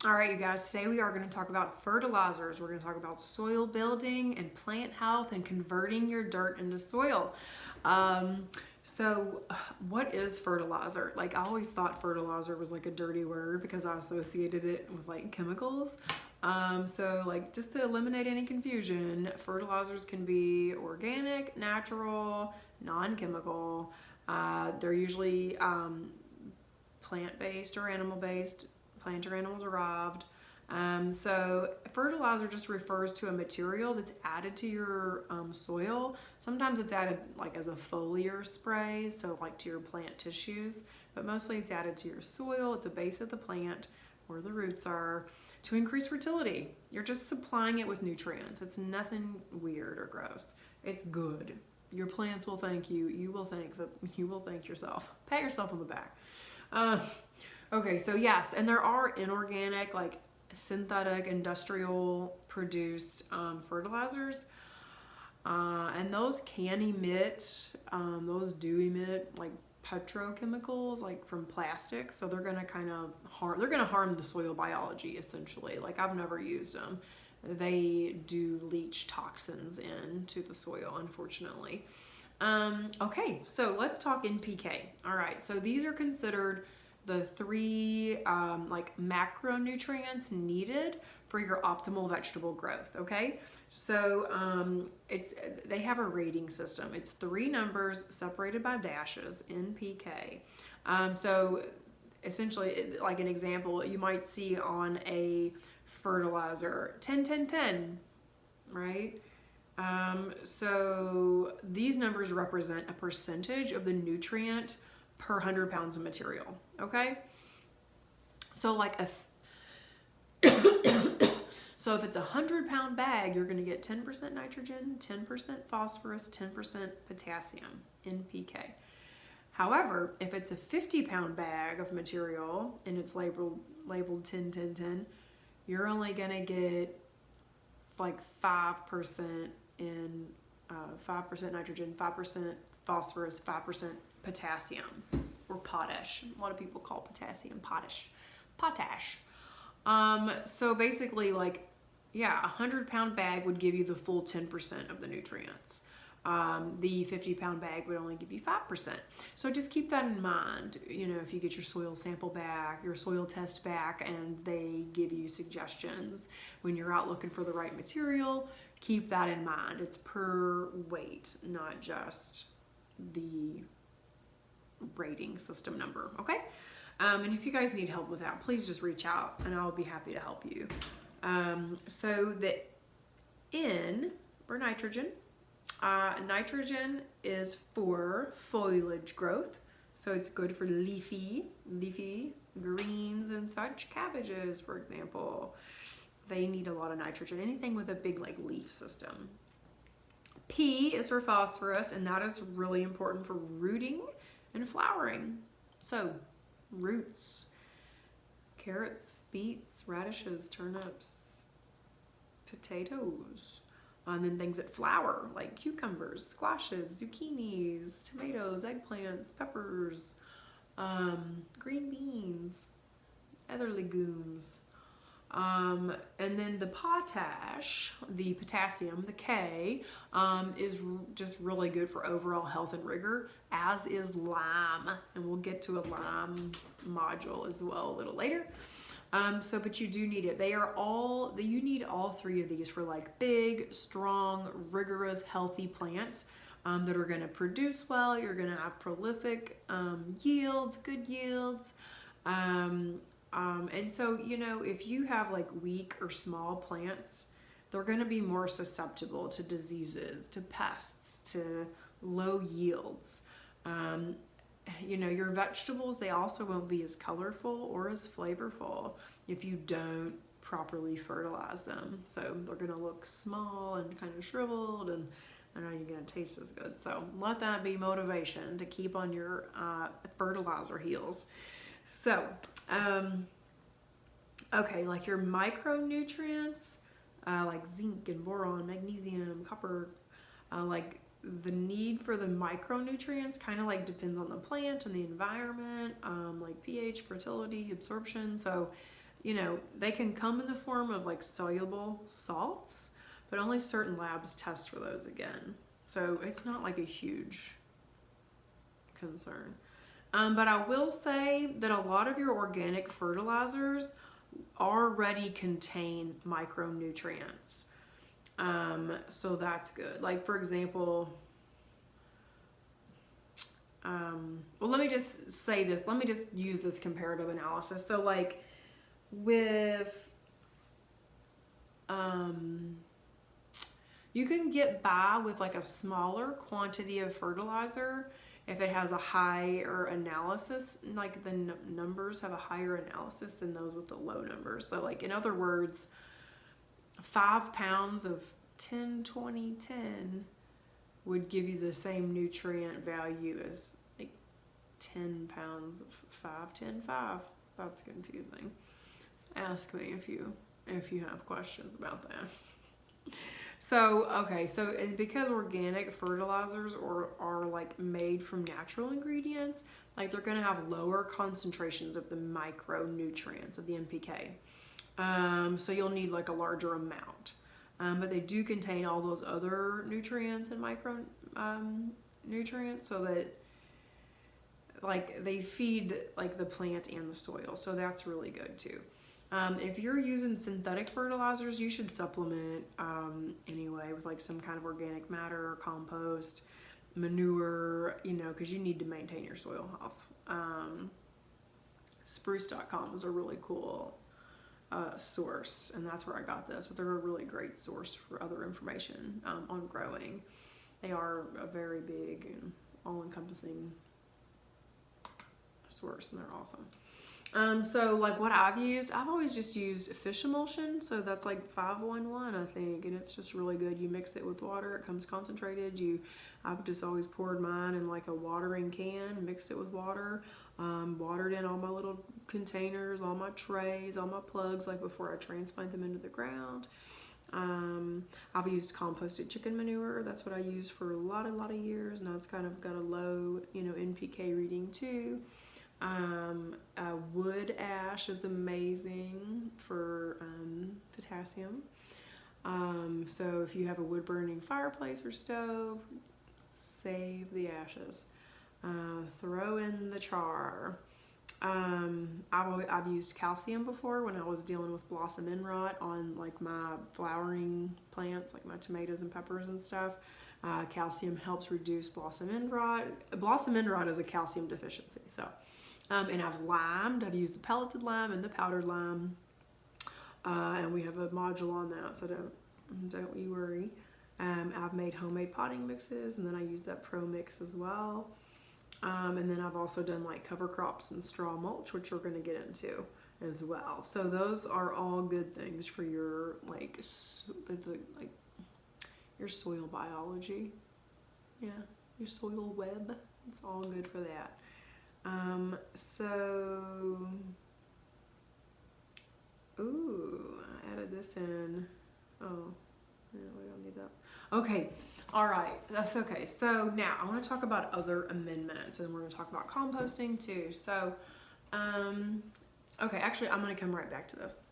All right, you guys, today we are going to talk about fertilizers. We're going to talk about soil building and plant health and converting your dirt into soil. So what is fertilizer? Like, I always thought fertilizer was like a dirty word because I associated it with like chemicals. So like, just to eliminate any confusion, fertilizers can be organic, natural, non-chemical. They're usually plant-based or animal-based, plant or animal derived. So fertilizer just refers to a material that's added to your soil. Sometimes it's added like as a foliar spray, so like to your plant tissues, but mostly it's added to your soil at the base of the plant where the roots are to increase fertility. You're just supplying it with nutrients. It's nothing weird or gross. It's good. Your plants will thank you. You will thank yourself. Pat yourself on the back. Okay, so yes, and there are inorganic, like synthetic, industrial produced fertilizers, and those can emit, those do emit like petrochemicals, like from plastics. So they're gonna kind of harm the soil biology essentially. Like, I've never used them. They do leach toxins into the soil, unfortunately. Okay, so let's talk NPK. All right, so these are considered the three like macronutrients needed for your optimal vegetable growth. Okay, so they have a rating system. It's 3 numbers separated by dashes, NPK. So essentially, like an example, you might see on a fertilizer 10-10-10, right? So these numbers represent a percentage of the nutrient per 100 pounds of material. Okay, so like so if it's a 100-pound bag, you're going to get 10% nitrogen, 10% phosphorus, 10% potassium, NPK. However, if it's a 50-pound bag of material and it's labeled 10-10-10, you're only going to get like 5% in 5% nitrogen, 5% phosphorus, 5% potassium, or potash. A lot of people call potassium potash. So basically, like, yeah, a 100-pound bag would give you the full 10% of the nutrients. The 50-pound bag would only give you 5%. So just keep that in mind. You know, if you get your soil sample back, your soil test back, and they give you suggestions when you're out looking for the right material, keep that in mind. It's per weight, not just the rating system number. Okay, and if you guys need help with that, please just reach out and I'll be happy to help you. So the N for nitrogen. Nitrogen is for foliage growth, so it's good for leafy greens and such. Cabbages, for example, they need a lot of nitrogen. Anything with a big like leaf system. P is for phosphorus, and that is really important for rooting and flowering. So roots, carrots, beets, radishes, turnips, potatoes, and then things that flower like cucumbers, squashes, zucchinis, tomatoes, eggplants, peppers, green beans, other legumes. And then the potash, the potassium, the K, is just really good for overall health and rigor, as is lime. And we'll get to a lime module as well a little later. But you do need it. You need all 3 of these for like big, strong, rigorous, healthy plants that are going to produce well. You're going to have prolific yields, good yields. And so, you know, if you have like weak or small plants, they're going to be more susceptible to diseases, to pests, to low yields. You know, your vegetables, they also won't be as colorful or as flavorful if you don't properly fertilize them. So they're going to look small and kind of shriveled, and they're not even going to taste as good. So let that be motivation to keep on your fertilizer heels. So, okay, like your micronutrients, like zinc and boron, magnesium, copper, like the need for the micronutrients kind of like depends on the plant and the environment, like pH, fertility, absorption. So they can come in the form of like soluble salts, but only certain labs test for those again. So it's not like a huge concern. But I will say that a lot of your organic fertilizers already contain micronutrients. So that's good. Like for example, well, let me just say this. Let me just use this comparative analysis. So like with, you can get by with like a smaller quantity of fertilizer if it has a higher analysis, like the numbers have a higher analysis than those with the low numbers. So like in other words, 5 pounds of 10, 20, 10 would give you the same nutrient value as like 10 pounds of 5, 10, 5. That's confusing. Ask me if you have questions about that. So, okay, so because organic fertilizers are like made from natural ingredients, like they're gonna have lower concentrations of the micronutrients of the NPK. So you'll need like a larger amount. But they do contain all those other nutrients and micronutrients, so that like they feed like the plant and the soil. So that's really good too. If you're using synthetic fertilizers, you should supplement anyway with like some kind of organic matter or compost, manure, because you need to maintain your soil health. Spruce.com is a really cool source, and that's where I got this, but they're a really great source for other information on growing. They are a very big and all-encompassing source, and they're awesome. So like what I've always just used fish emulsion. So that's like 511, I think. And it's just really good. You mix it with water, it comes concentrated. I've just always poured mine in like a watering can, mixed it with water, watered in all my little containers, all my trays, all my plugs, like before I transplant them into the ground. I've used composted chicken manure. That's what I used for a lot of years. Now it's kind of got a low, NPK reading too. Wood ash is amazing for potassium. So if you have a wood burning fireplace or stove, save the ashes. Throw in the char. I've used calcium before when I was dealing with blossom end rot on like my flowering plants, like my tomatoes and peppers and stuff. Calcium helps reduce blossom end rot. Blossom end rot is a calcium deficiency. So, and I've used the pelleted lime and the powdered lime. And we have a module on that, so don't you worry. I've made homemade potting mixes, and then I use that pro mix as well. And then I've also done like cover crops and straw mulch, which we're going to get into as well. So those are all good things for your like your soil biology. Yeah, your soil web. It's all good for that. Ooh, I added this in. Oh, yeah, we don't need that. Okay, all right, that's okay. So now I want to talk about other amendments, and we're going to talk about composting too. So, okay, actually, I'm going to come right back to this.